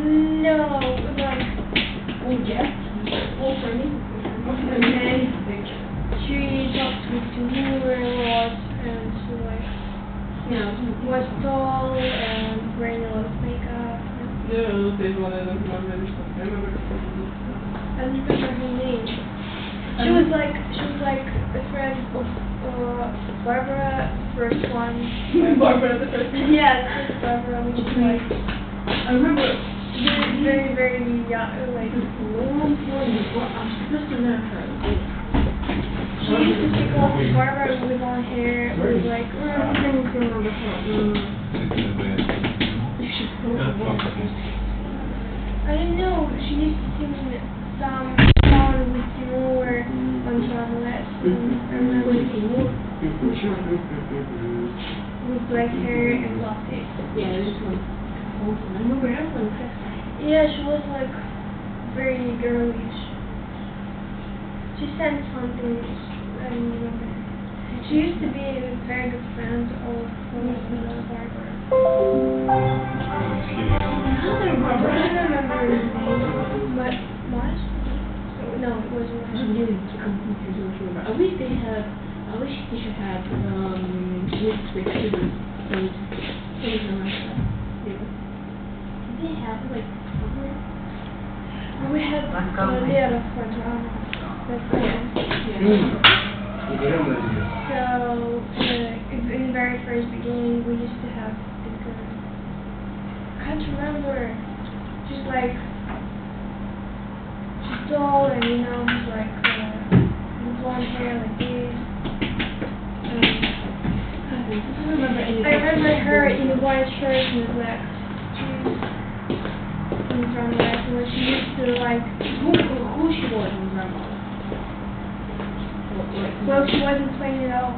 No, like, Oh, yes. Oh, for me. and then she talked with Timur a lot, and she like, was tall and wearing a lot of makeup. No, there's one I don't remember. I remember. I don't remember her name. She was like a friend of Barbara, first one. Barbara, the first one? Yes, Barbara, which is like I remember. very, very young, like Long time before I'm supposed to know her. she used to be called Barbara with long hair, with like I don't remember her. I don't know, she used to sing some song with Timur on Travelers. I remember with black hair and glasses. Yeah, this one. I remember everyone. Yeah, she was like very girlish. She sang something, I don't remember. She used to be a very good friend of Barbara. I don't remember his name, but Marsh? No, it wasn't Marsh. I'm getting completely don't remember. I wish they had. I wish they should have mixed with students. Something like that. Yeah. They have like. We had a little for drama. That's it. So, in the very first beginning, we used to have this girl. I can't remember. She's like, she's tall and she's like, with blonde hair like this. I remember her in a white shirt and a black shoes. In front of us, when she used to like, Who she was in drama? well, she wasn't playing at all.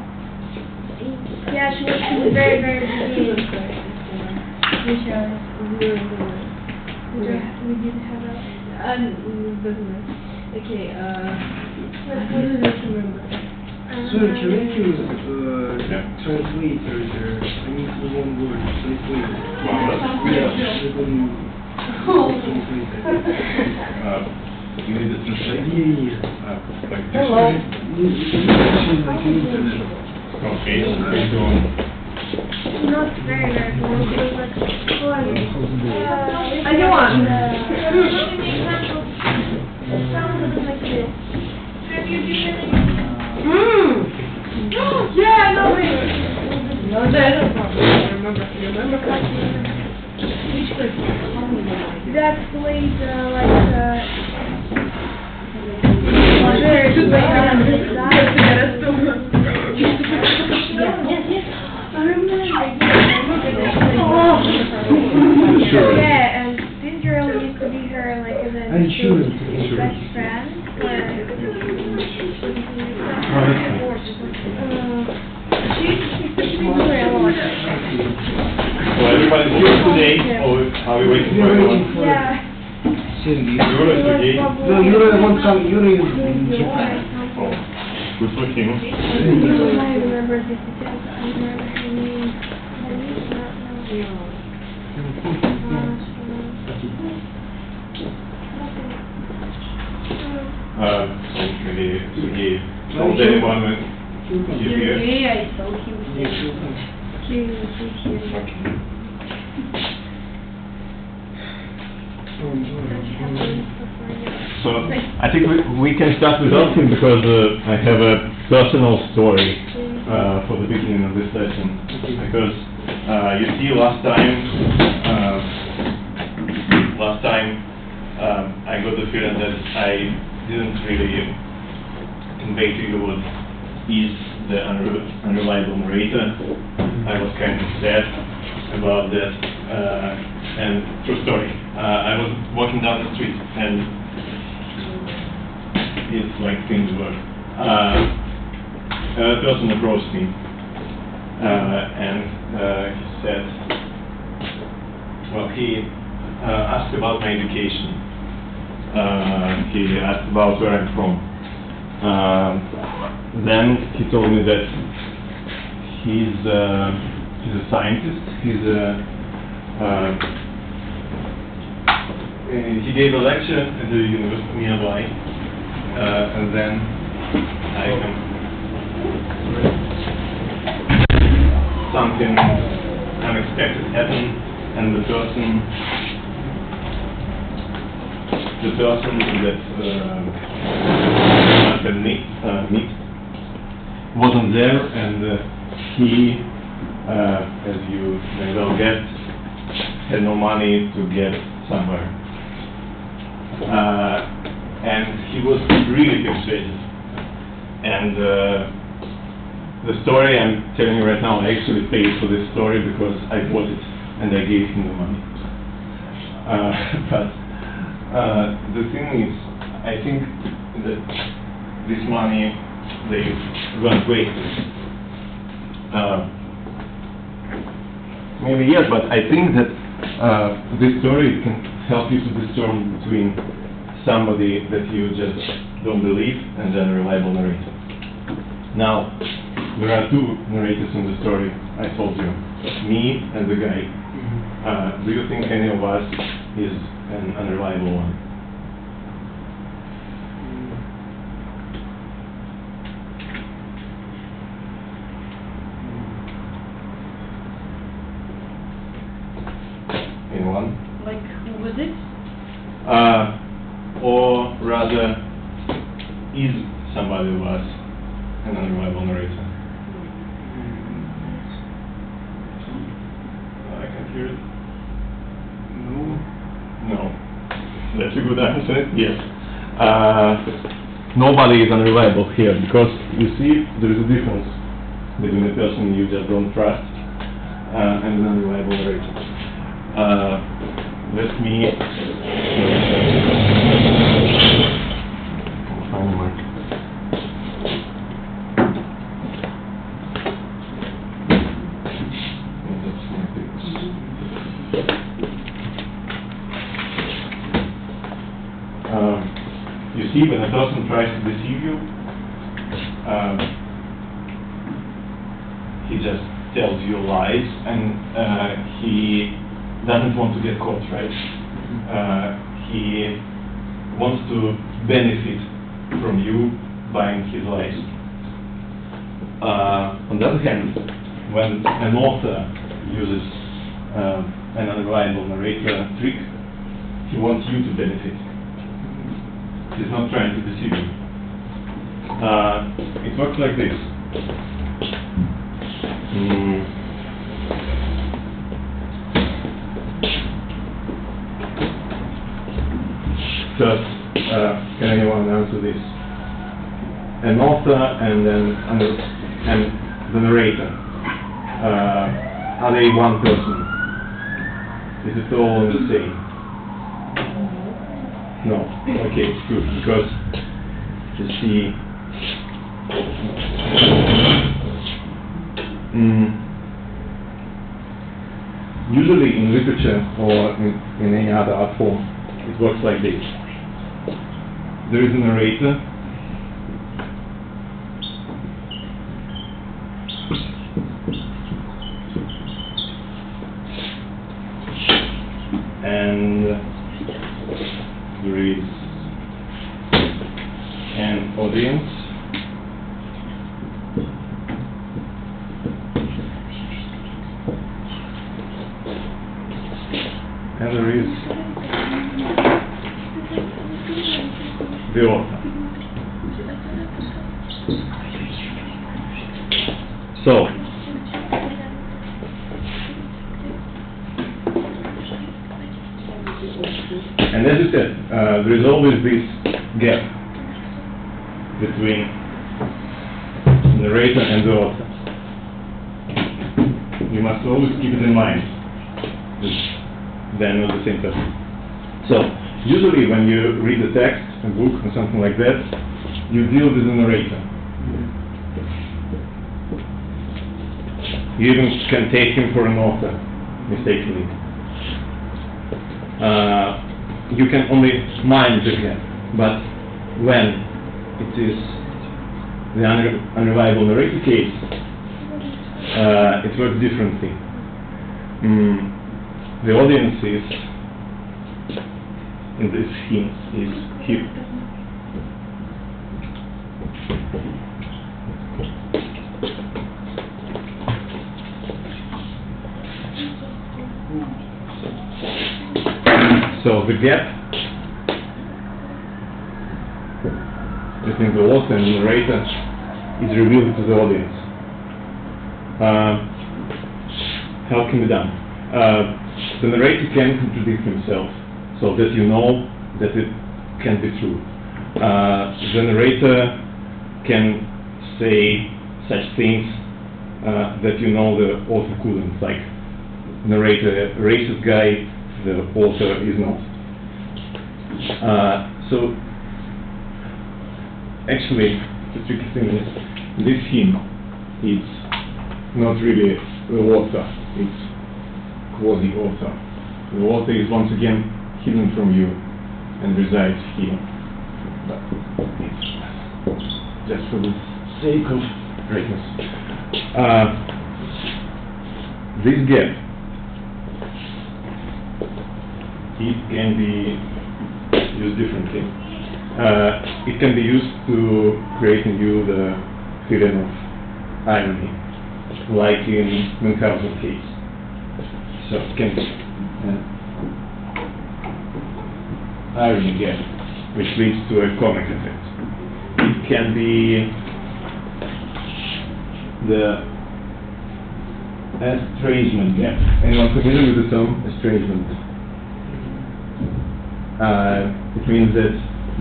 Yeah, she was in the very, very beginning. We showed it. We didn't have a... Okay, What I don't remember. So can you translate I need to one word, translate. You need to translate? Yeah. Like this? Hello. Okay, okay, go on. Not very, very long. It was like fun. I know one. Sounds like this. Have you given Yeah, I know it. No, I don't remember. You remember? Which person? that played very way on this side. Yes. I remember. Sure. Yeah, and this girl used to be her like best friend. She used to speak to her a lot. So everybody's here today, or are we waiting for everyone? Yeah. Sergey. Юра, Сергей. No, Юра won't come. Юра is in Japan. Oh, good for him. I remember this because I remember her name. I used to not So maybe Сергей told anyone when he's here. Yeah, I told him. So I think we can start without him because I have a personal story for the beginning of this lesson. Because you see, last time I got the feeling that I didn't really convey to you what is the unreliable narrator. I was kind of sad about that. And true story. I was walking down the street and it's like things work. A person approached me and he said, well, he asked about my education. He asked about where I'm from. Then he told me that he's a scientist. He's a he gave a lecture at the university nearby, and then something unexpected happened, and the person that had meet wasn't there, and he, as you may well guess, had no money to get somewhere. And he was really persuasive. And the story I'm telling you right now, I actually paid for this story because I bought it and I gave him the money. But the thing is, I think that this money, they weren't wasted. Maybe yes, but I think that this story can help you to discern between somebody that you just don't believe and then a reliable narrator. Now, there are two narrators in the story I told you, me and the guy. Do you think any of us is an unreliable one? Anyone? Like, who was it? Or rather, is somebody of us an unreliable narrator? I can't hear it. No. That's a good answer. Yes. Nobody is unreliable here because you see there is a difference between a person you just don't trust and an unreliable narrator. Let me find a mark. You see, when a person tries to deceive you, he just tells you lies, and he doesn't want to get caught, right? He wants to benefit from you buying his lies. On the other hand, when an author uses an unreliable narrator trick, he wants you to benefit. He's not trying to deceive you. It works like this. First, can anyone answer this? An author and then and the narrator. Are they one person? Is it all the same? No. Okay, good. Because you see, usually in literature or in any other art form, it works like this. There is a narrator, and there is an audience, and there is the author. So, and as you said, there is always this gap between the narrator and the author. You must always keep it in mind that they are not the same person. So, usually when you read a text, a book, or something like that, you deal with the narrator. You even can take him for an author, mistakenly. You can only mind the gap, but when it is the unreliable narrator case, it works differently. The audience is in this hymn is here. So the gap between the author and the narrator is revealed to the audience. How can be done? The narrator can contradict himself so that you know that it can be true. The narrator can say such things that you know the author couldn't, like narrator, a racist guy, the author is not. So actually, the tricky thing is this hymn is not really the author, it's quasi-author. The author is once again hidden from you and resides here. But it's just for the sake of greatness. This gap, it can be used differently. It can be used to create in you the feeling of irony, like in Münchhausen case. So it can be irony gap, which leads to a comic effect. It can be the estrangement gap. Anyone familiar with the term estrangement? It means that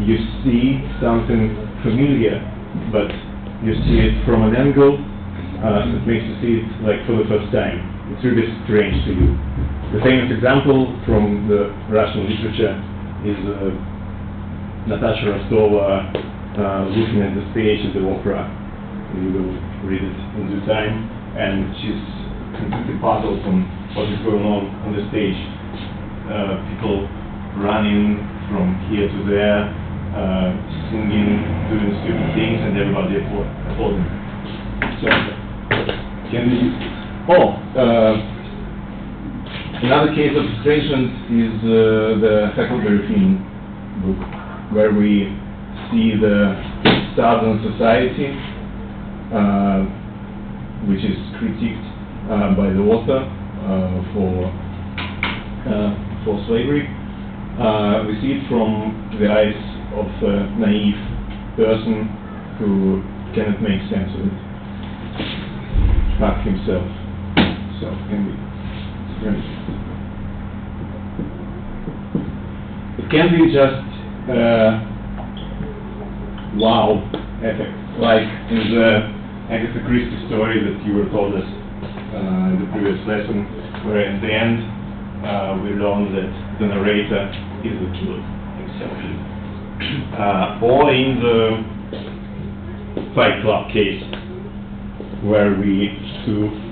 you see something familiar, but you see it from an angle that makes you see it like for the first time. It's really strange to you. The famous example from the Russian literature is Natasha Rostova looking at the stage of the opera. You will read it in due time, and she's completely puzzled on what is going on the stage. People running from here to there, singing, doing stupid things, and everybody applauding. So, can we? Another case of estrangement is the Huckleberry Finn book, where we see the Southern society, which is critiqued by the author for slavery. We see it from the eyes of a naive person who cannot make sense of it, not himself. So can be strange. It can be just wow effect, like in the Agatha Christie story that you were told us in the previous lesson, where at the end we learn that the narrator is the killer himself. Or in the Fight Club case, where we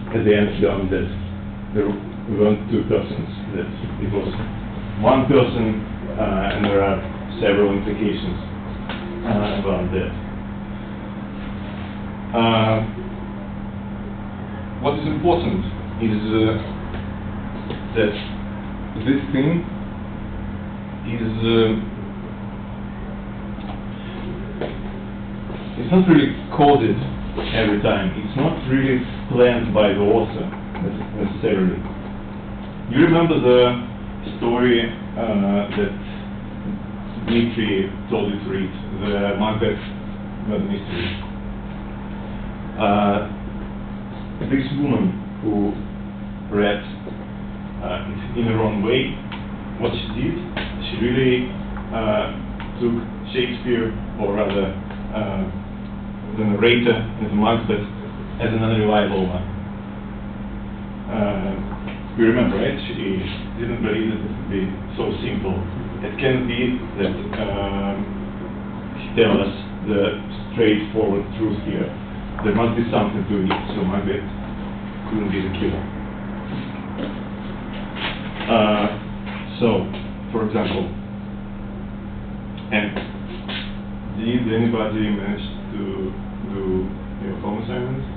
at the end learn that there weren't two persons, that it was one person, and there are several implications about that. What is important is that this thing is it's not really coded every time. It's not really planned by the author necessarily. You remember the story that Dmitry told you to read, the Macbeth murder mystery. This woman who read it in the wrong way, what she did, she really took Shakespeare, or rather the narrator in the Macbeth, as an unreliable one. You remember, right? She didn't believe that it would be so simple. It can be that he tells us the straightforward truth here. There must be something to it, so Macbeth couldn't be the killer. So, for example, and did anybody manage to do your home assignments?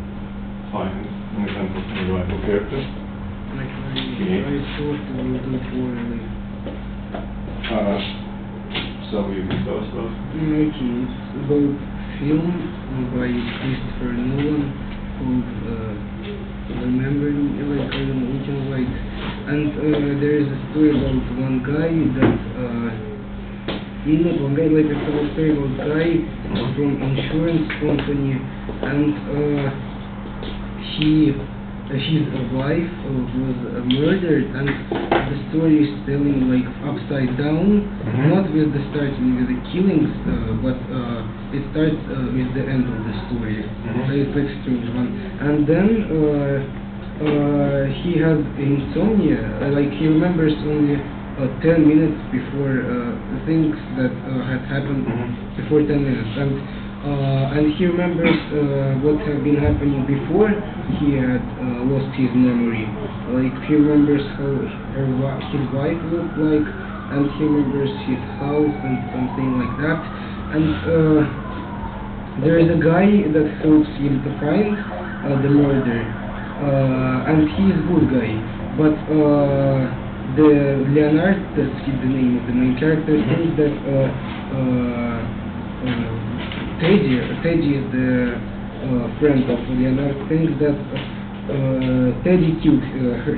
Find an example from a rival character. I thought you would do it poorly. so you can tell us about? Okay, it's about film by Christopher Nolan called Remembering, like, I don't know, which one, like, and there is a story about one guy that not one guy, like, it's a story about guy from insurance company, and his wife was murdered, and the story is telling like upside down, not with the starting with the killings, but it starts with the end of the story. It's like strange one, and then he has insomnia, like he remembers only 10 minutes before things that had happened before 10 minutes, and he remembers what had been happening before he had lost his memory. Like he remembers how his wife looked like, and he remembers his house and something like that. And there is a guy that helps him to find the murder, and he is a good guy. But the Leonard, that's the name of the main character, thinks that Teddy is the friend of Leonard, thinks that Teddy killed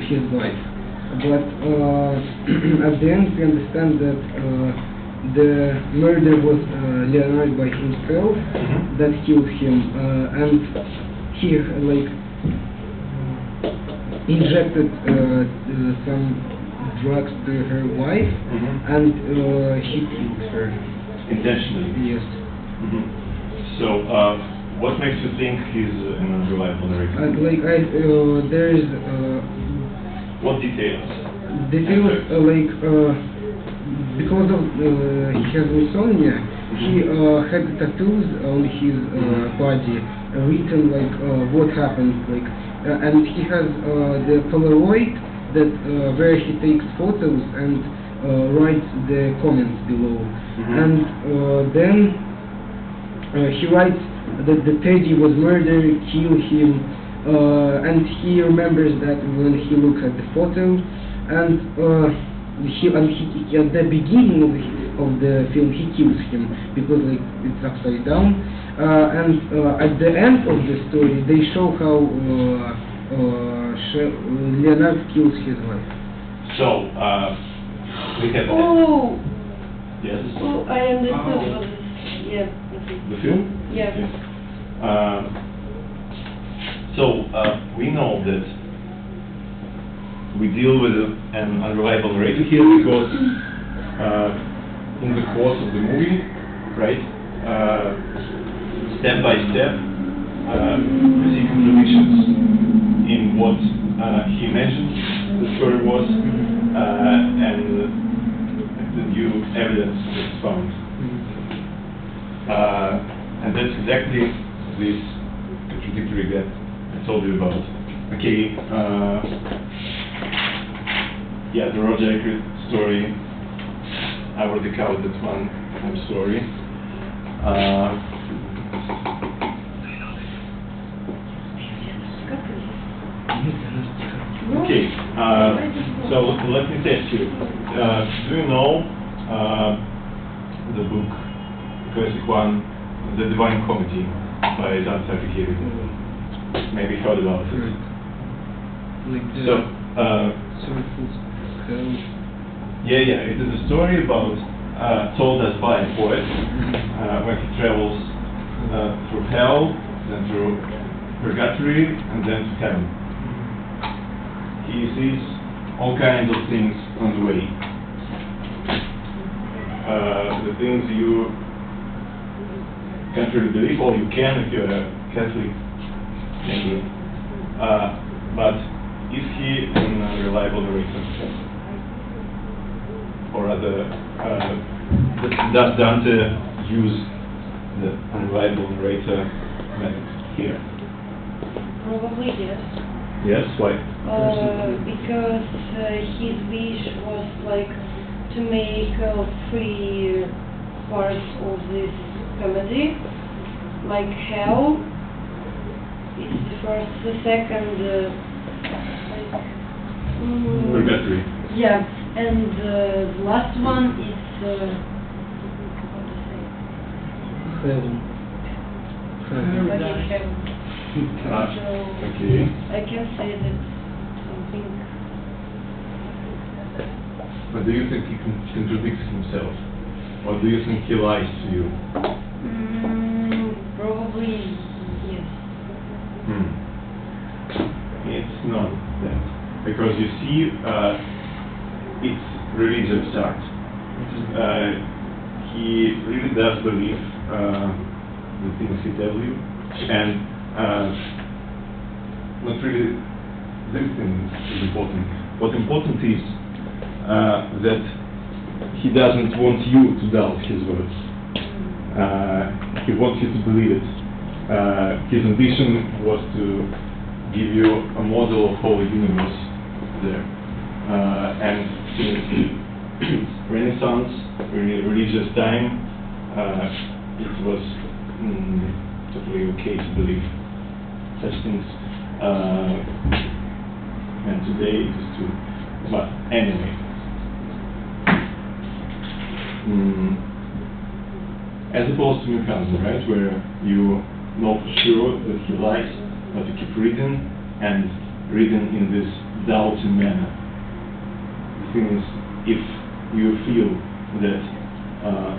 his wife. But at the end we understand that the murder was Leonard by himself that killed him, and he like injected some drugs to her wife, and he killed her. Intentionally? Yes. So, what makes you think he's an unreliable narrator? There is What details? like because of he has insomnia, he had tattoos on his body written like what happened, like and he has the Polaroid that where he takes photos and writes the comments below, and then he writes that the Teddy was murdered, killed him, and he remembers that when he looks at the photo, and he at the beginning of the film he kills him because like it's upside down, and at the end of the story they show how Leonard kills his wife. So, we have... Oh! Yes? Oh, I understood what this... Yeah. The film? Yeah. Yes. So, we know that we deal with an unreliable narrator here because in the course of the movie, right, step by step, we see contradictions in what he mentioned the story was and the new evidence that's found. And that's exactly this contradictory that I told you about. Okay, yeah, the Roger Ackroyd story, I already covered that one, I'm sorry. Okay, so let me test you. Do you know the book, classic one, The Divine Comedy by Dante Alighieri? Maybe heard about it. Like the So, circles, hell. yeah, it is a story about told us by a poet when he travels through hell, then through purgatory, and then to heaven. He sees all kinds of things on the way. The things you can't really believe, or you can if you're a Catholic, maybe. But is he an unreliable narrator? Or rather, does Dante use the unreliable narrator method here? Probably yes. Yes, why? Because his wish was like to make 3 parts of this comedy, like hell. It's the first, the second, Purgatory. yeah, and the last one is Heaven. Heaven. But it haven't. So Okay. I can say that something. But do you think he contradicts himself? Or do you think he lies to you? Probably yes. It's not that. Because you see, it's religious art. He really does believe the things he tells you, and not really this thing is important. What's important is that he doesn't want you to doubt his words. He wants you to believe it. His ambition was to give you a model of how the universe there. And since Renaissance, religious time, it was totally okay to believe such things. And today it is too. But anyway. As opposed to Newcastle, right, where you know for sure that he lies, but you keep reading, and reading in this doubting manner. The thing is, if you feel that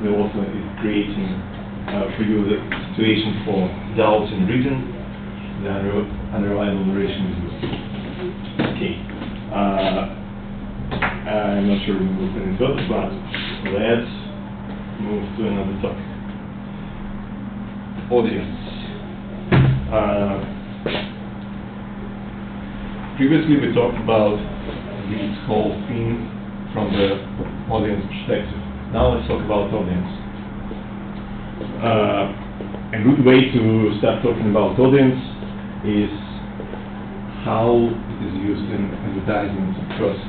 the author is creating for you the situation for doubt and reading, the unreliable narration is used. Okay. I'm not sure we will go any further, but let's move to another topic. Audience. Previously we talked about this whole thing from the audience perspective. Now let's talk about audience. A good way to start talking about audience is how it is used in advertisements, because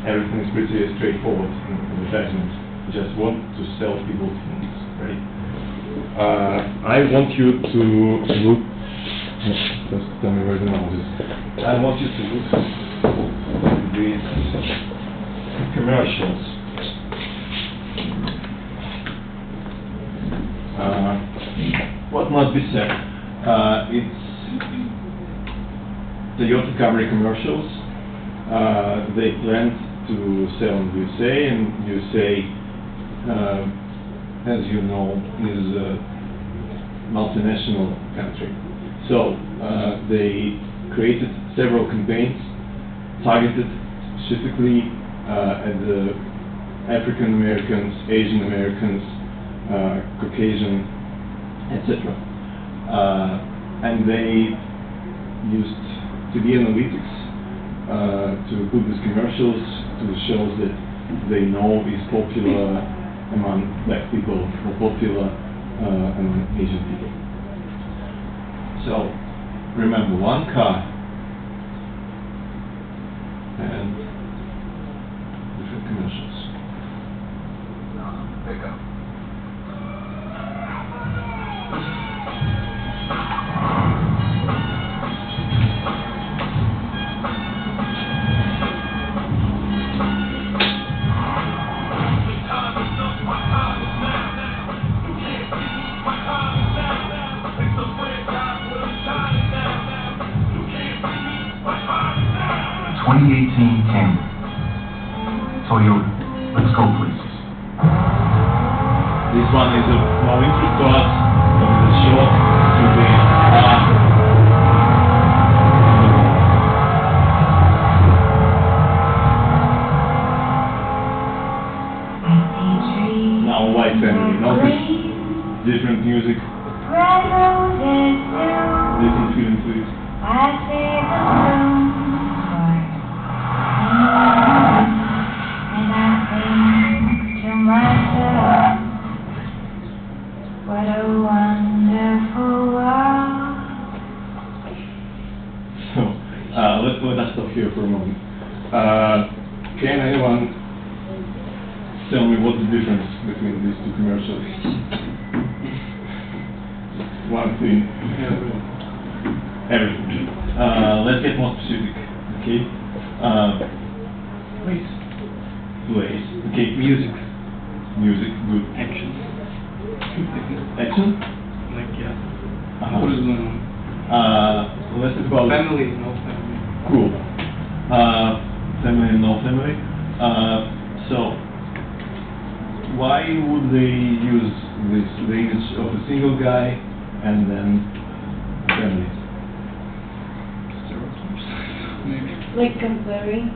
everything is pretty straightforward in advertisements. You just want to sell people things, right? I want you to look. Just tell me where the mouse is. I want you to look at these commercials. What must be said? It's Toyota Camry commercials. They plan to sell in USA, and USA, as you know, is a multinational country. So they created several campaigns targeted specifically at the African Americans, Asian Americans, Caucasian, etc. And they used TV analytics to put these commercials to the shows that they know is popular among black people or popular among Asian people. So remember, one car and different commercials. Pick up. Toyota. Let's go places. This one is of no interest to us, but it's short to the now white family. Notice different music, different feeling to it. What a wonderful world. So, let us stop here for a moment. Can anyone tell me what's the difference between these two commercials? One thing. Everything. Let's get more specific. Okay. Please. Okay. Music. Good. Action. Action. like, yeah. Uh-huh. What is going on? Let's talk about Family, no family. cool. Family, no family. So, why would they use the image of a single guy and then families? Stereotypes, maybe. Like comparing.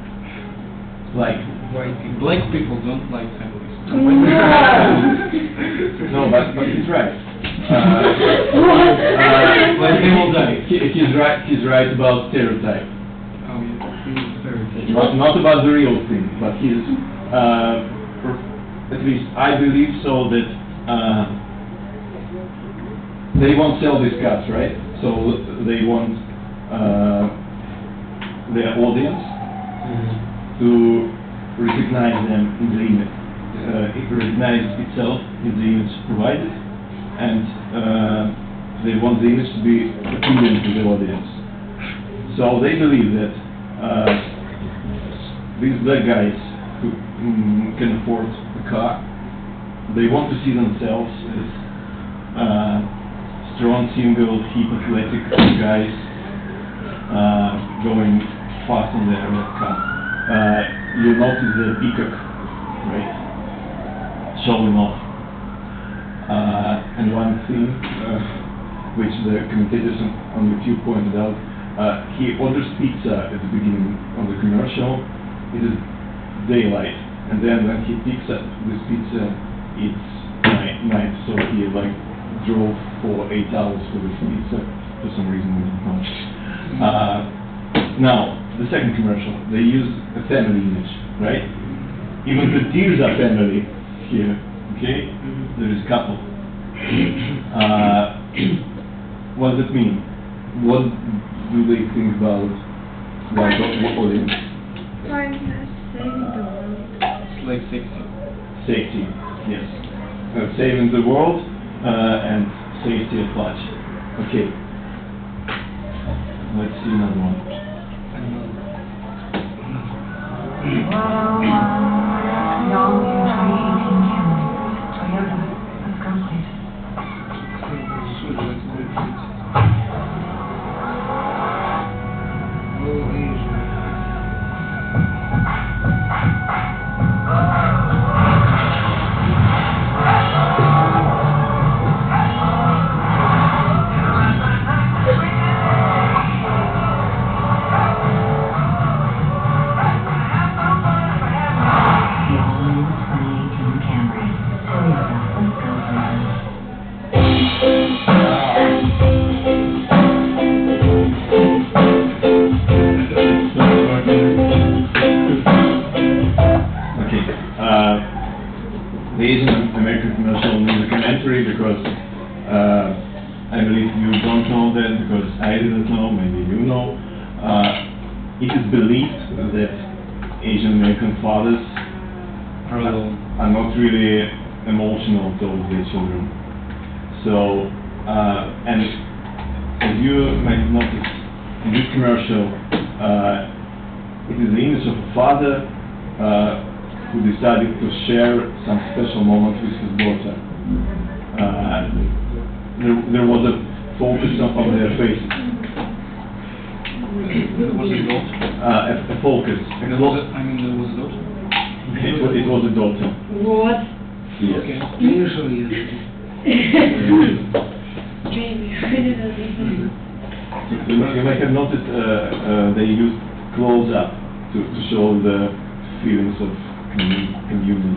Like, White people. Black people don't like families. no, but he's right. Like they will die. He's right. He's right about stereotype. Oh yeah, he's stereotype. Not about the real thing, but he's at least I believe so that they won't sell these cars, right? So they want their audience to recognize them in the image, recognize itself in the image provided, and they want the image to be appealing to the audience. So they believe that these black guys who can afford a car, they want to see themselves as strong, single, hip, athletic guys going fast in their car. You notice the peacock, right? Showing off. And one thing which the commentators on YouTube pointed out, he orders pizza at the beginning of the commercial. It is daylight, and then when he picks up this pizza, it's night. So he like drove for 8 hours for this pizza for some reason we don't know. Now the second commercial, they use a family image, right? Even the deers are family here. Okay, there is couple. What does it mean? What do they think about white audience? Kindness, saving the world. It's like sexy. Safety, yes. Saving the world and safety at large. Okay. Let's see another one. What a wonderful young intriguing human. Toyota, let's go please. The Asian American commercial needs a commentary because I believe you don't know that, because I didn't know, maybe you know. It is believed that Asian American fathers are not really emotional towards their children. So, and as you might have noticed in this commercial, it is the image of a father who decided to share some special moment with his daughter. There was a focus on their faces. There was a daughter? A focus. There was a daughter? It was a daughter. What? Yes. Okay. Usually, Maybe. I didn't even. You might have noticed they used close-up to show the feelings of communion.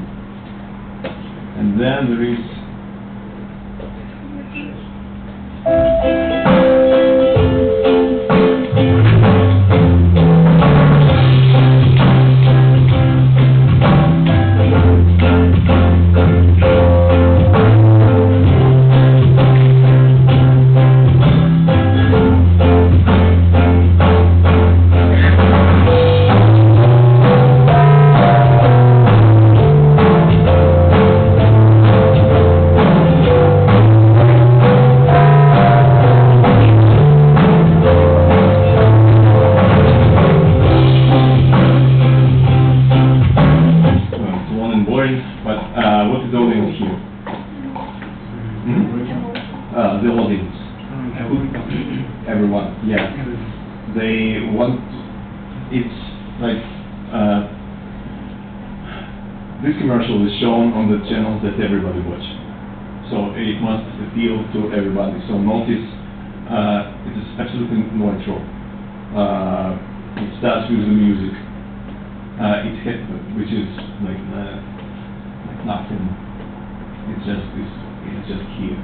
And then there is the audience. Everyone, yeah. They want, it's like, this commercial is shown on the channels that everybody watch. So it must appeal to everybody. So notice, it is absolutely no intro. It starts with the music. Which is like nothing. It's just here.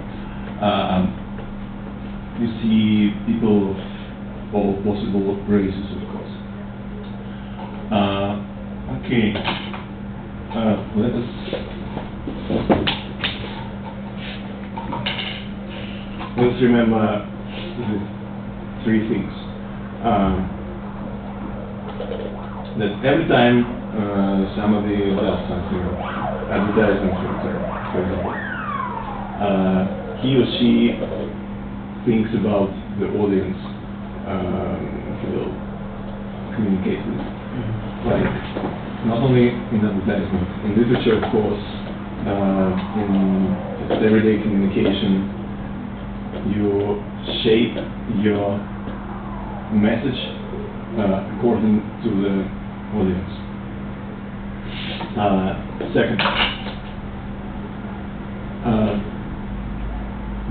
You see people of all possible races, of course. Okay. Let's remember three things. That every time somebody does something, advertising for example, he or she thinks about the audience he will communicate with. Like, not only in advertisement, in literature, of course, in just everyday communication, you shape your message according to the audience. Second,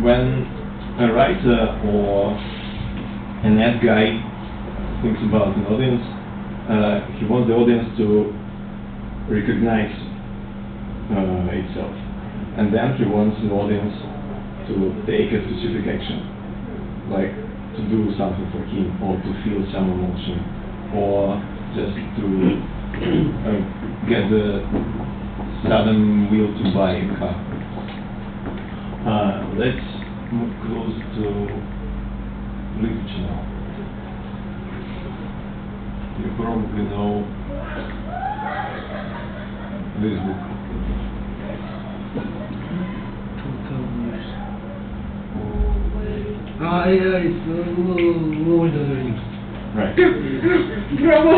when a writer or an ad guy thinks about an audience, he wants the audience to recognize itself, and then he wants the audience to take a specific action, like to do something for him, or to feel some emotion, or just to get the sudden will to buy a car. Let's move close to literature now. You probably know this book. Yeah, it's Lord of the Rings. Right. Bravo!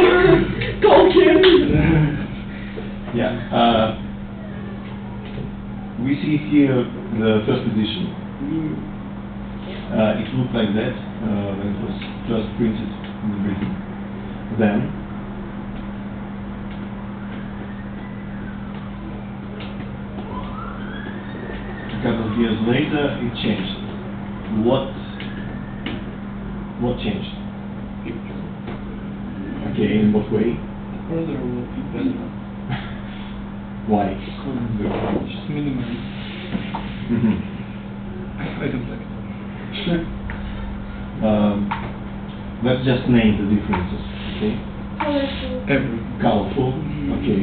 Tolkien! Yeah. We see here the first edition. It looked like that when it was first printed in Britain. Then, a couple of years later, it changed. What changed? Okay, in what way? Further will be better. Why? Just minimally. I don't like it. Let's just name the differences, okay? Colorful. Every. Colorful, okay.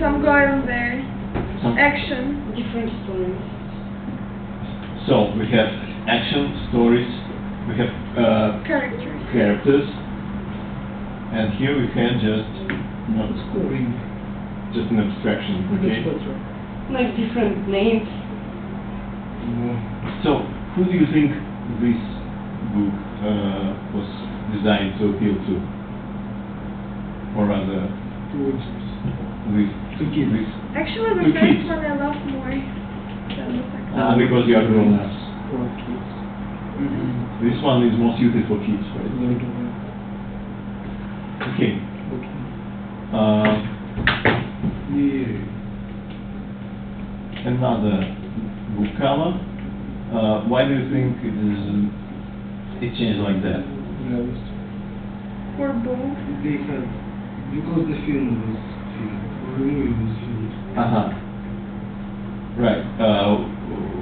Some guy on there. Some- Action. Different stories. So we have action, stories, we have Characters. characters, and here we have just not a Story. just an abstraction, okay? Like different names. So who do you think this book was designed to appeal to, or rather, this? Actually, To the first kids. one I love more than the second. Because you are grown-ups. For kids. This one is more suited for kids, right? Okay. Another book cover. Why do you think it changed like that? For both. They had, because the film was filmed, or the movie was filmed. Right.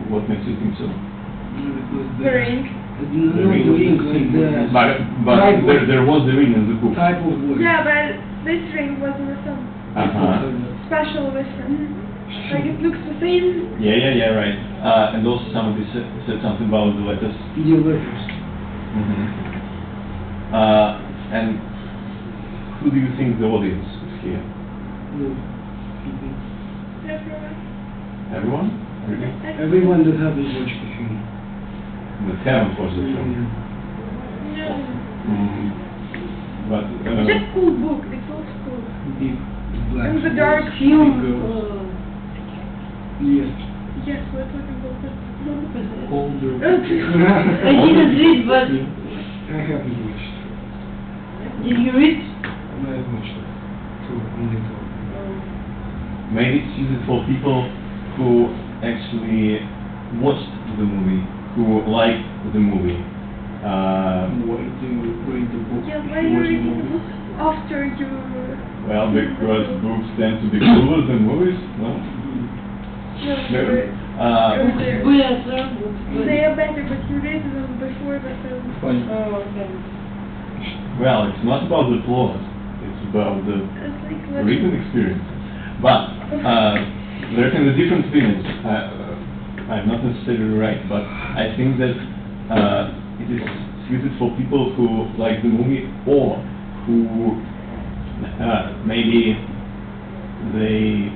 What makes you think so? Because The ring. The ring, like the But type of- there was the ring in the book. type of voice. Yeah, but this ring was with some special listen. Like it looks the same. Yeah, right. And also somebody said something about the letters. Video letters. And who do you think the audience is here? Everyone. Everyone? Really? Everyone that haven't watched the film. That haven't watched the film. No. But It's just cool book. It's old school. Big black. And the dark film. film. Yes. Yes, we're talking about that. Older. I didn't read, but I haven't watched. did you read? No, I haven't watched it. Only two. Maybe it's easy for people who actually watched the movie, who liked the movie. Why do you read the book? Yeah, why to are you watch the reading the movie? book after you... Well, because books tend to be cooler than movies, no? No, No. Better. they are better, but you read them before the film. Fine. Oh, okay. Well, it's not about the plot, it's about the It's like written experience. But there can be different feelings. I'm not necessarily right, but I think that it is suited for people who like the movie or who maybe they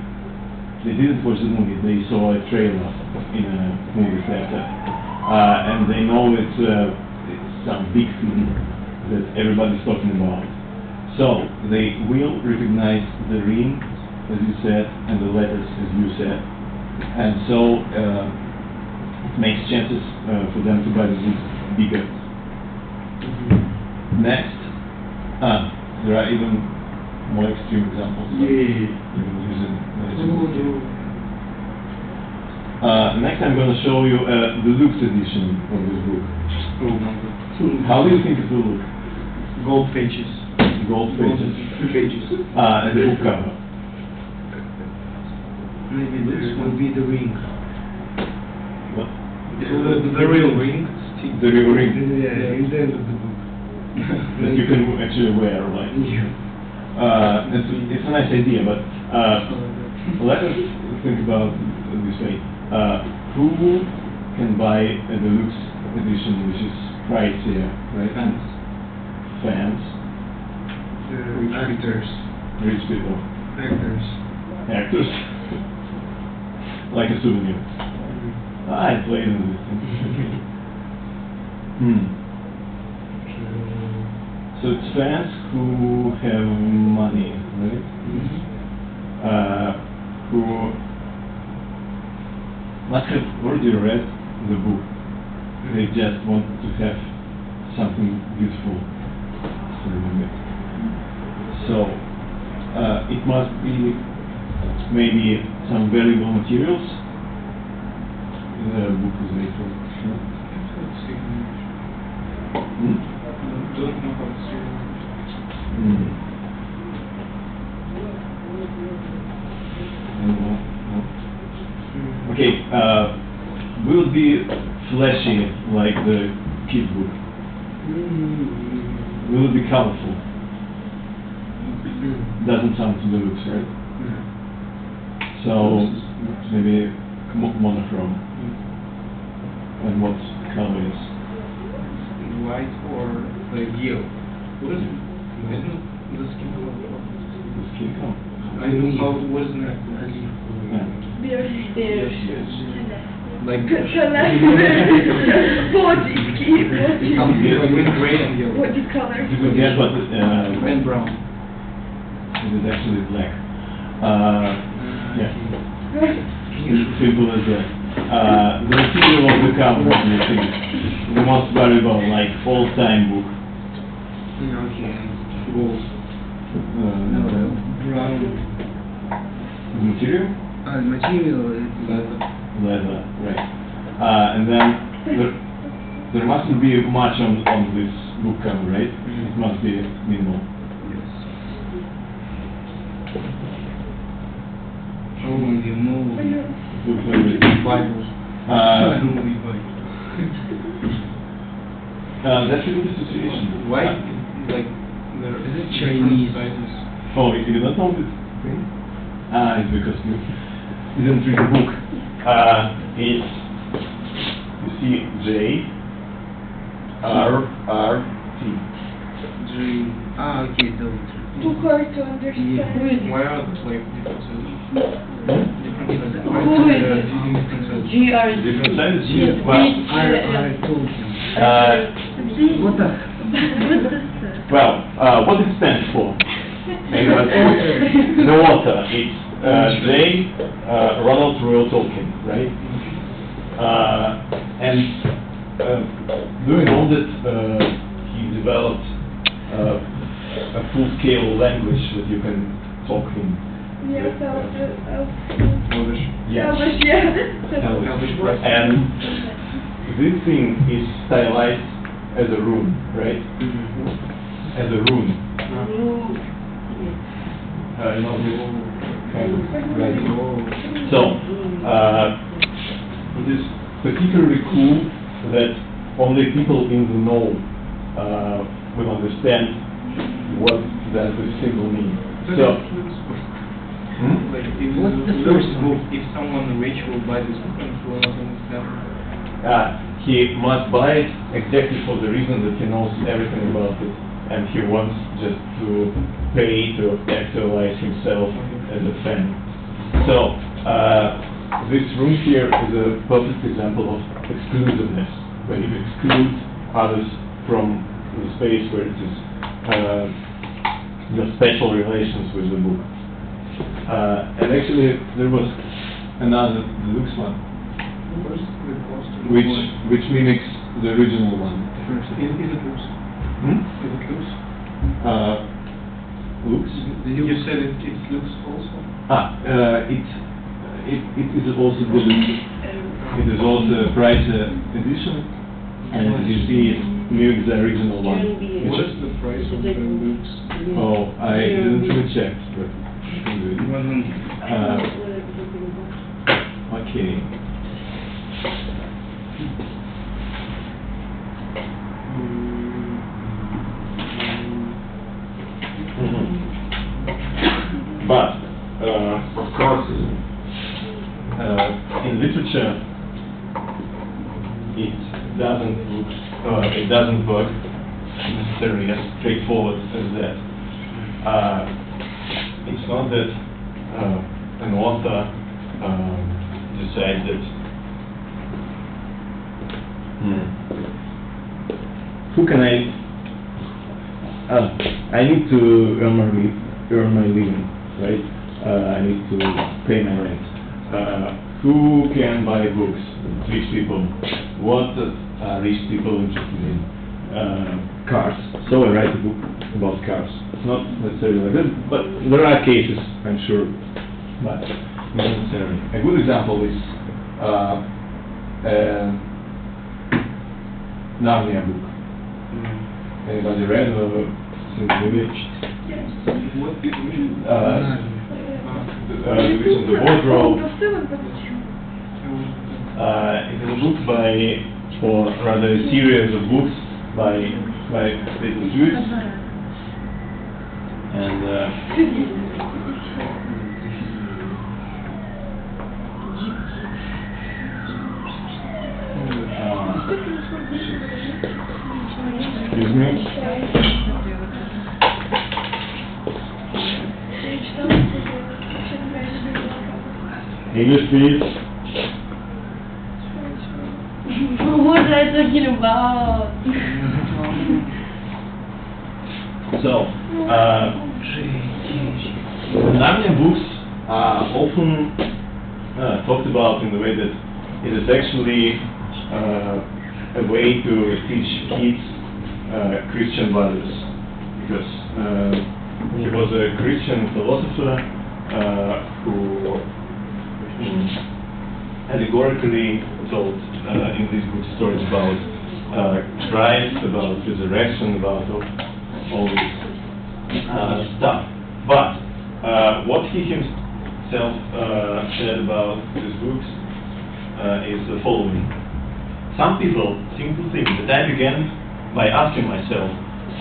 didn't watch the movie, they saw a trailer in a movie theater, and they know it's some big thing that everybody's talking about. So they will recognize the ring, as you said, and the letters, as you said, and so it makes chances for them to buy the book bigger. Next, there are even more extreme examples. Next I'm going to show you the deluxe edition of this book. How do you think it will look? Gold pages. Gold pages. Pages. And the book cover. Maybe this will be the ring. What? The real ring. The real ring. Yeah, in the end of the book. That you can actually wear, right? Yeah. It's a nice idea, but let us think about it this way. Who can buy a deluxe edition which is pricier, right? Fans. Actors. Rich people. Actors. Actors. Like a souvenir. I played in this thing. So it's fans who have money, right? Who must have already read the book. They just want to have something beautiful to remember. So it must be maybe some valuable materials. The book is made from. Don't know how to say Okay, will be flashy like the kid book? Will it be colorful? Doesn't sound to the looks, right? So maybe monochrome. And what color is? White or yellow. What is it? I don't know. The skin color. The skin color. I don't know how it was in that. Beer. Like Body skin. Between gray and yellow. Body color. Yes, but And brown. it is actually black. Yeah. Simple as that. The material of the cover, I think, the most valuable, like all-time book. Okay. Gold. Brown. The material? The material is leather. Leather, right. And then there mustn't be much on this book cover, right? It must be minimal. Yes. Only movie. Looks like it. Bible. Uh, Only Bible. That's a good situation. Why? Like, there is it Chinese? Oh, you don't know this thing? It's because you didn't read the book. It's, you see, J, R, R, T. Okay, those. Too hard to understand. Why are the like differences? Who is it? GR. Different sizes? Yes, Well, I told him. What the? well, what it stands for? The water, it's Ronald Royal Tolkien, right? And doing all that, he developed a full-scale language that you can talk in. Yeah, Yeah. Elvish press. And this thing is stylized as a rune, right? As a rune. Not this kind of writing. So, it is particularly cool that only people in the know will understand what does this symbol mean. So, Like if What's the those first book, one? if someone rich will buy this book and will not understand. he must buy it exactly for the reason that he knows everything about it, and he wants just to pay to actualize himself as a fan. So, this room here is a perfect example of exclusiveness, where you exclude others from the space where it is your special relations with the book. And actually, there was another deluxe one, which mimics the original one. Is it loose? Hmm? Is it loose? Looks? You said it looks also. It is also deluxe. It is also a brighter edition, and as you see, it mimics the original one. What is the price of the books? Oh, I didn't even check, but okay. But of course, in literature, it doesn't work necessarily as straightforward as that. It's not that an author decides that who can I need to earn my living, right? I need to pay my rent. Who can buy books? Rich people. What are rich people interested in? Cars. So I write a book about cars. It's not necessarily like that, but there are cases, I'm sure, but not necessarily. A good example is Narnia book. Anybody read or seen the movie? What is it? Division of the Wardrobe. It is a book or rather a series of books by Stephen Lewis. And excuse me. English, please. What are you talking about? So, Narnia books are often talked about in the way that it is actually a way to teach kids Christian values, because he was a Christian philosopher who allegorically told in these books stories about Christ, about resurrection, about all this stuff. But what he himself said about these books is the following. Some people seem to think that I began by asking myself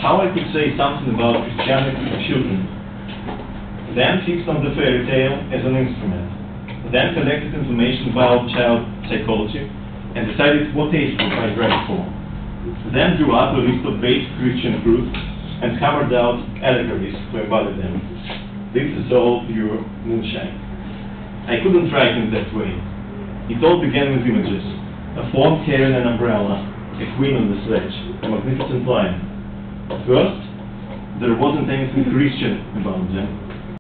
how I could say something about Christianity to children, then fixed on the fairy tale as an instrument, then collected information about child psychology and decided what age group I'd read for, then drew up a list of basic Christian truths and hammered out allegories to embody them. This is all pure moonshine. I couldn't write in that way. It all began with images. A fawn carrying an umbrella, a queen on the sledge, a magnificent lion. First, there wasn't anything Christian about them.